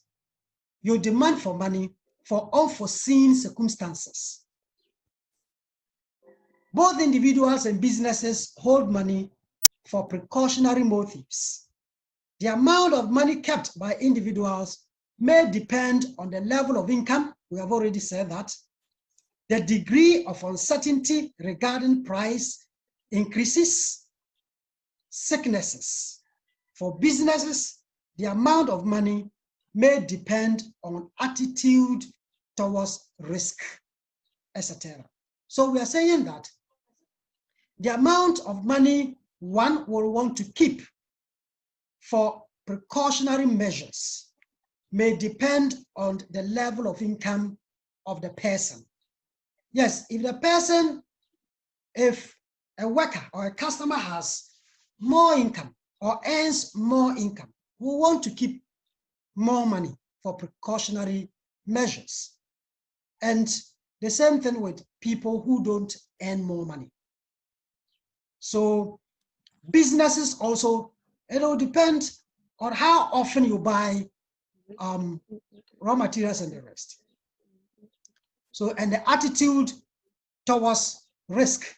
you demand for money for unforeseen circumstances. Both individuals and businesses hold money for precautionary motives. The amount of money kept by individuals may depend on the level of income, we have already said that, the degree of uncertainty regarding price increases, sicknesses. For businesses, the amount of money may depend on attitude towards risk, etc. So we are saying that the amount of money one will want to keep for precautionary measures may depend on the level of income of the person. Yes, if a worker or a customer has more income or earns more income, we want to keep more money for precautionary measures. And the same thing with people who don't earn more money. So businesses also, it will depend on how often you buy raw materials and the rest. So, and the attitude towards risk.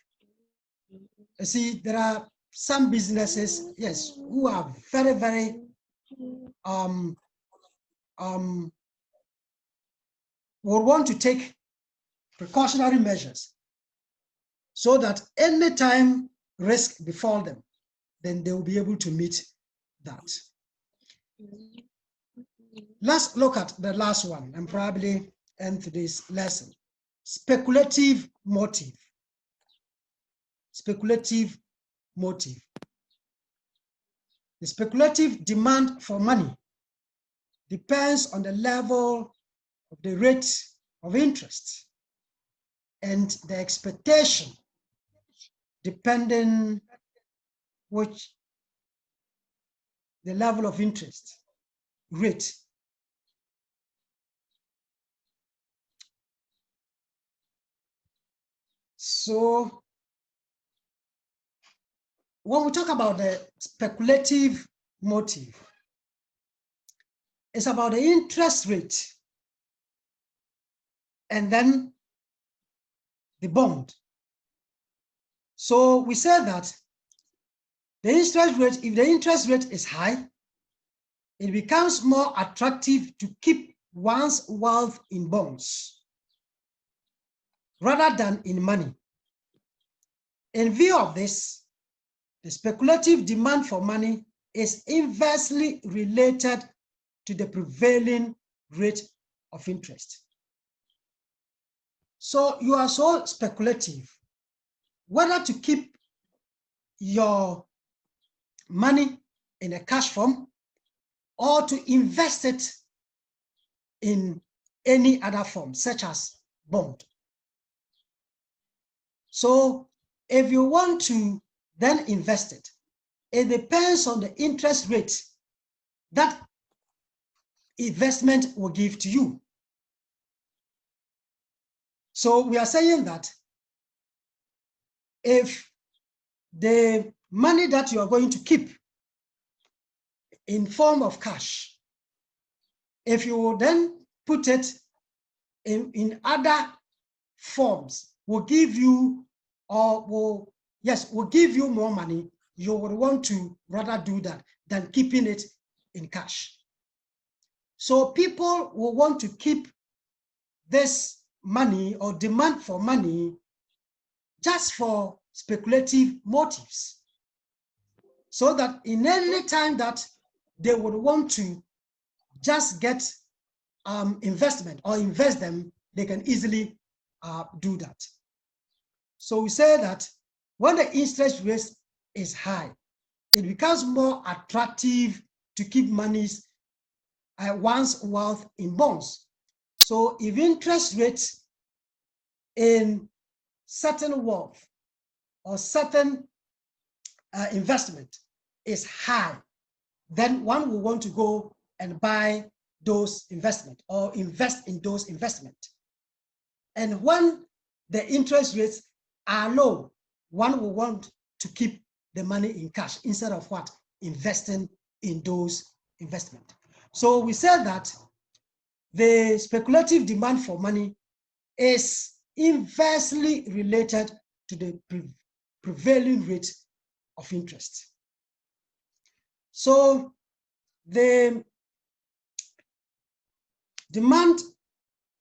You see, there are some businesses, yes, who are very, very will want to take precautionary measures so that anytime risk befall them, then they will be able to meet that. Let's look at the last one and probably end today's lesson. Speculative motive. Speculative motive. The speculative demand for money depends on the level of the rate of interest and the expectation depending which the level of interest rate. So when we talk about the speculative motive, it's about the interest rate and then the bond. So we said that the interest rate, if the interest rate is high, it becomes more attractive to keep one's wealth in bonds rather than in money. In view of this, the speculative demand for money is inversely related to the prevailing rate of interest. So you are so speculative whether to keep your money in a cash form or to invest it in any other form, such as bond. So if you want to then invest it, it depends on the interest rate that investment will give to you. So we are saying that if the money that you are going to keep in form of cash, if you will then put it in other forms, will give you, or will give you more money, you would want to rather do that than keeping it in cash. So people will want to keep this money or demand for money just for speculative motives, so that in any time that they would want to just get investment or invest them, they can easily do that. So we say that when the interest rate is high, it becomes more attractive to keep monies, one's wealth in bonds. So if interest rates in certain wealth or certain investment is high, then one will want to go and buy those investment or invest in those investment. And when the interest rates are low, one will want to keep the money in cash instead of what? Investing in those investment. So we said that the speculative demand for money is inversely related to the prevailing rate of interest. So the demand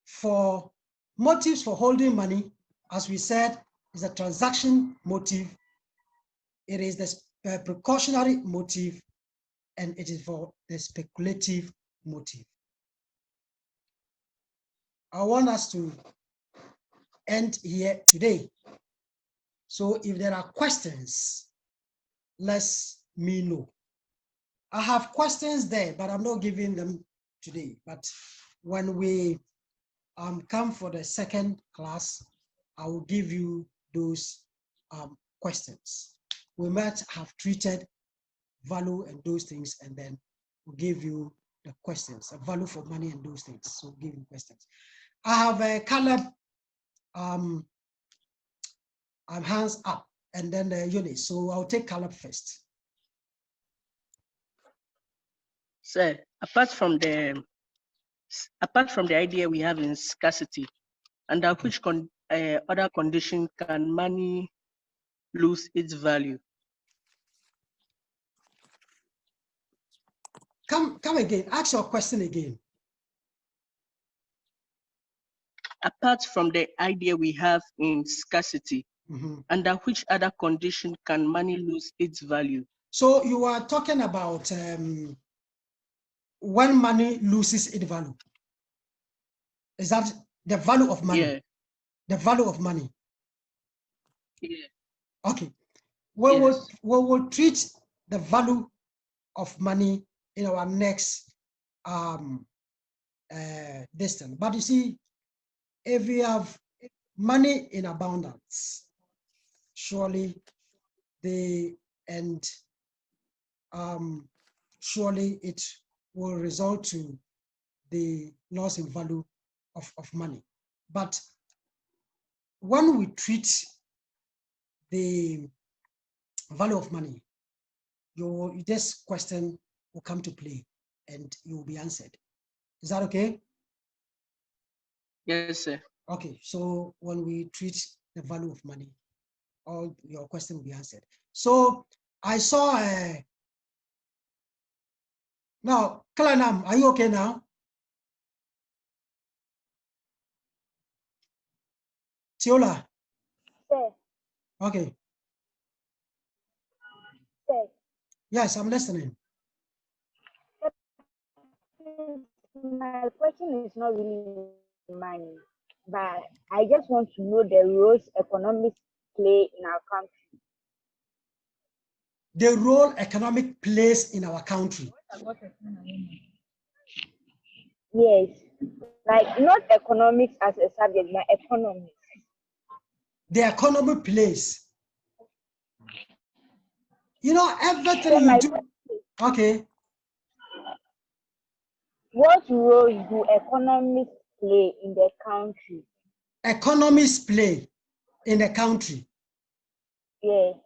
for motives for holding money, as we said, is a transaction motive, it is the precautionary motive, and it is for the speculative motive. I want us to end here today. So if there are questions, let me know. I have questions there, but I'm not giving them today. But when we come for the second class, I will give you those questions. We might have treated value and those things, and then we'll give you the questions, a value for money and those things. So we'll give you questions. I have a Caleb hands up, and then Eunice. So I'll take Caleb first. Sir, apart from the idea we have in scarcity, under which other condition can money lose its value? Come again. Ask your question again. Apart from the idea we have in scarcity, under which other condition can money lose its value? So you are talking about when money loses its value. Is that the value of money? Yeah. The value of money. Yeah. Okay. We will treat the value of money in our next distance. But you see, if we have money in abundance, surely surely it will result to the loss in value of money. But when we treat the value of money, this question will come to play and you will be answered. Is that okay? Yes, sir. Okay, so when we treat the value of money, all your question will be answered. So I saw now, Kalanam, are you okay now? Tiola? Sir. Okay. Sir. Yes, I'm listening. My question is not really money, but I just want to know the roles economics play in our country. The role economic plays in our country. Yes, like not economics as a subject, but economics. The economy plays. You know, everything you do. Okay. What role do economics play in the country? Economists play in the country. Yes.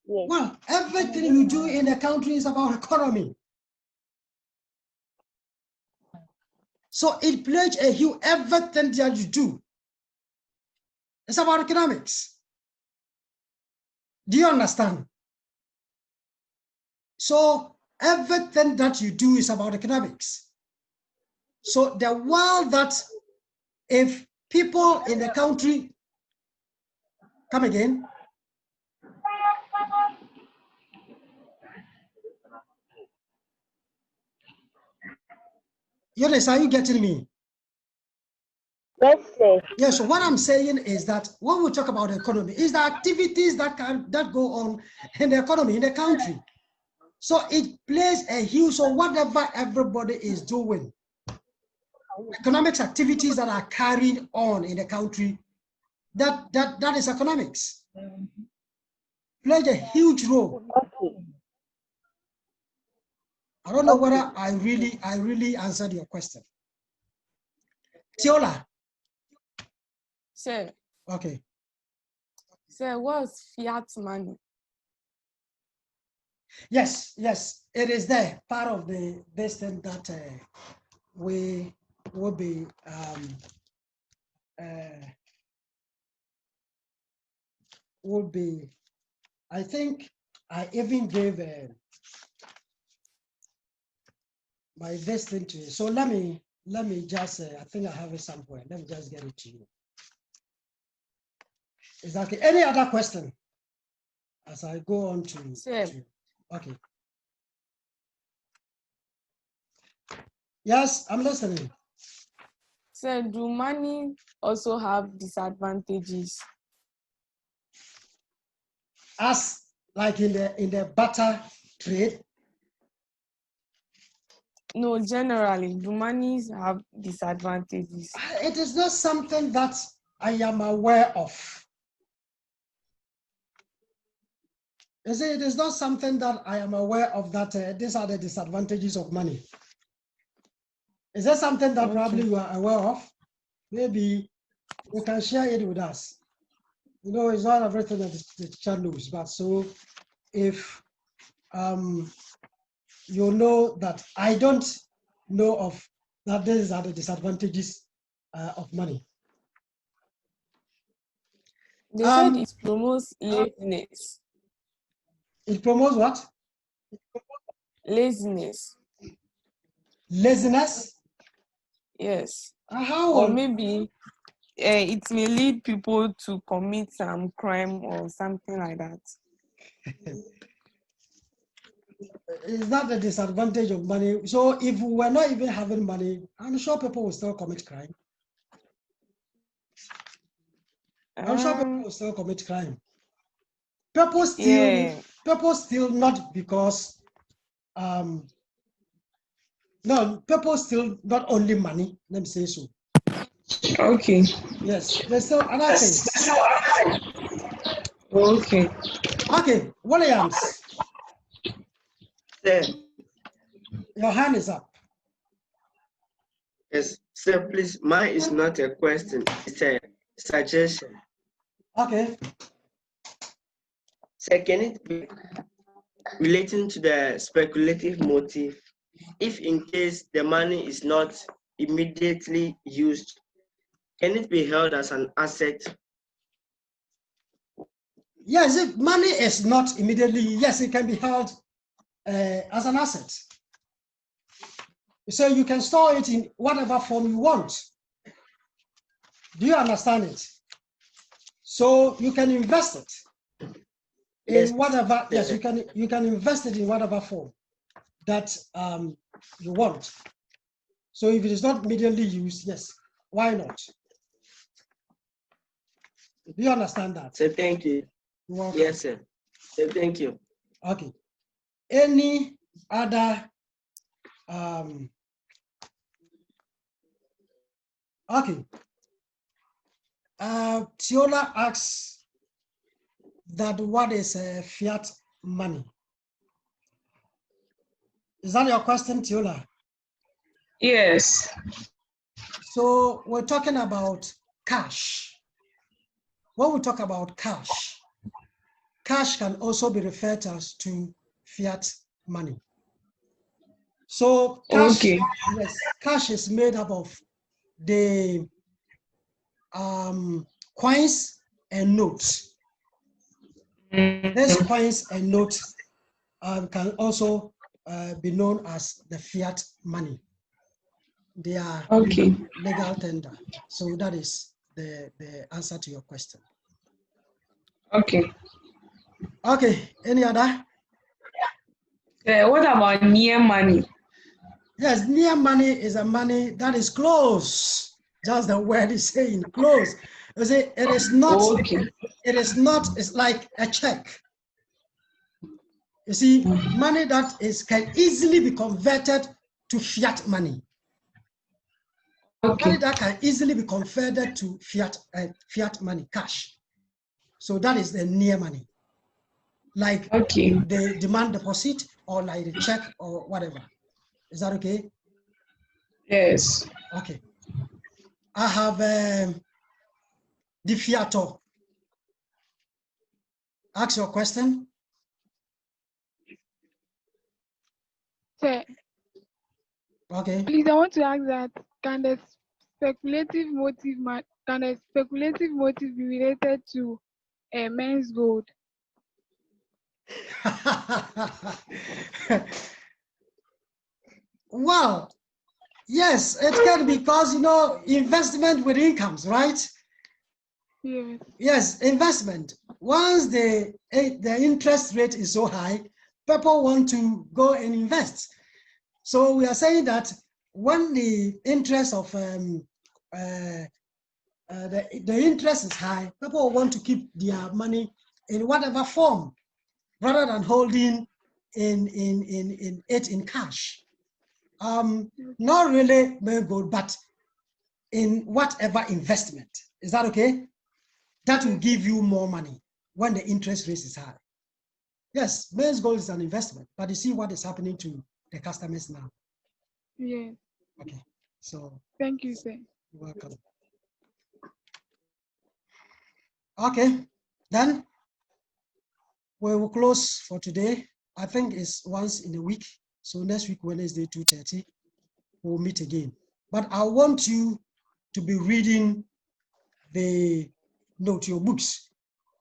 Yes. Well, everything you do in the country is about economy. So it plays a huge, everything that you do. It's about economics. Do you understand? So everything that you do is about economics. So the world that if people in the country, come again. Yes, are you getting me? Yes, sir. Yeah, so what I'm saying is that when we talk about the economy, is the activities that go on in the economy, in the country. So it plays a huge, so whatever everybody is doing, economics activities that are carried on in the country, that is economics. Plays a huge role. Okay. I don't know whether I really answered your question. Tiola. Sir. Okay. Sir, what's fiat money? Yes, it is there. Part of this thing that we will be I think I even gave my this thing to you. So let me just I think I have it somewhere. Let me just get it to you. Exactly. Any other question as I go on to okay. Yes, I'm listening. So do money also have disadvantages? As like in the barter trade? No, generally, do money have disadvantages? It is not something that I am aware of. It is not something that I am aware of that these are the disadvantages of money. Is there something that probably you are aware of? Maybe you can share it with us. You know, it's not everything that the teacher knows, but so if you know that I don't know of that these are the disadvantages of money. They said it promotes laziness. It promotes what? Laziness. Laziness? Yes. How? Or maybe it may lead people to commit some crime or something like that. Is that the disadvantage of money? So if we were not even having money, I'm sure people will still commit crime. I'm sure people will still commit crime. People still not because no, people still not only money, let me say so. Okay. Yes, there's still other things. Okay. Okay, Williams. Sir. Your hand is up. Yes, sir, please. Mine is not a question, it's a suggestion. Okay. Sir, can it be relating to the speculative motive? If in case the money is not immediately used, can it be held as an asset? Yes, if money is not immediately, yes, it can be held as an asset. So you can store it in whatever form you want. Do you understand it? So you can invest it in whatever. Yes, you can invest it in whatever form that you want. So if it is not immediately used, yes, why not? Do you understand that? So thank you. Yes, sir. So thank you. Okay. Any other Okay. Tiola asks that what is fiat money? Is that your question, Tiola? Yes. So we're talking about cash. When we talk about cash, cash can also be referred as to fiat money. So cash, okay. Yes, cash is made up of the coins and notes. These coins and notes can also be known as the fiat money. They are okay. legal tender. So that is the answer to your question. Okay. Okay, any other? What about near money? Yes, near money is a money that is close. Just the word is saying close. You see, it is not, okay. It is not, it's like a check. You see, money that can easily be converted to fiat money. Okay. Money that can easily be converted to fiat money, cash. So that is the near money. Like the demand deposit or like the check or whatever. Is that okay? Yes. Okay. I have the fiator. Ask your question. Sir. Okay. Please, I want to ask that can the speculative motive be related to a men's gold? Well, yes, it can, because investment with incomes, right? Yes. Yes, investment. Once the interest rate is so high, people want to go and invest. So we are saying that when the interest of the interest is high, people want to keep their money in whatever form rather than holding in cash. Not really very good, but in whatever investment. Is that okay? That will give you more money when the interest rate is high. Yes, men's gold is an investment, but you see what is happening to the customers now. Yes. Okay, so. Thank you, sir. You're welcome. Okay, then we will close for today. I think it's once in a week. So next week, Wednesday, 2:30, we'll meet again. But I want you to be reading your books.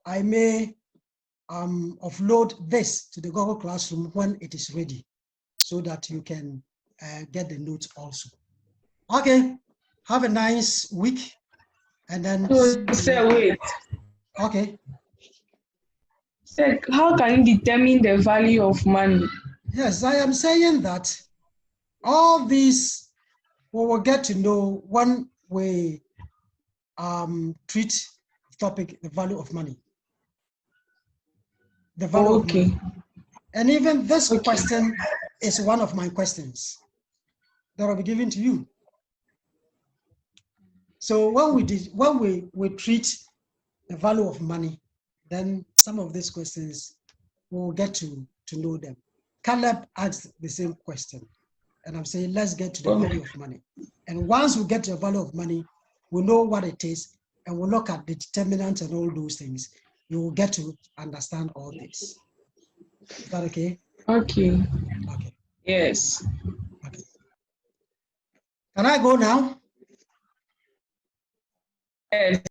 I may offload this to the Google Classroom when it is ready so that you can get the notes also. Okay, have a nice week. And then wait. Okay. So how can you determine the value of money? Yes, I am saying that all these we will get to know when we treat the topic, the value of money. The value of money. And even this question is one of my questions that will be given to you. So when we treat the value of money, then some of these questions we'll get to know them. Caleb asked the same question, and I'm saying let's get to the value of money. And once we get to the value of money, we know what it is, and we'll look at the determinants and all those things. You will get to understand all this. Is that okay? Okay. Okay. Yes. Okay. Can I go now? Yes.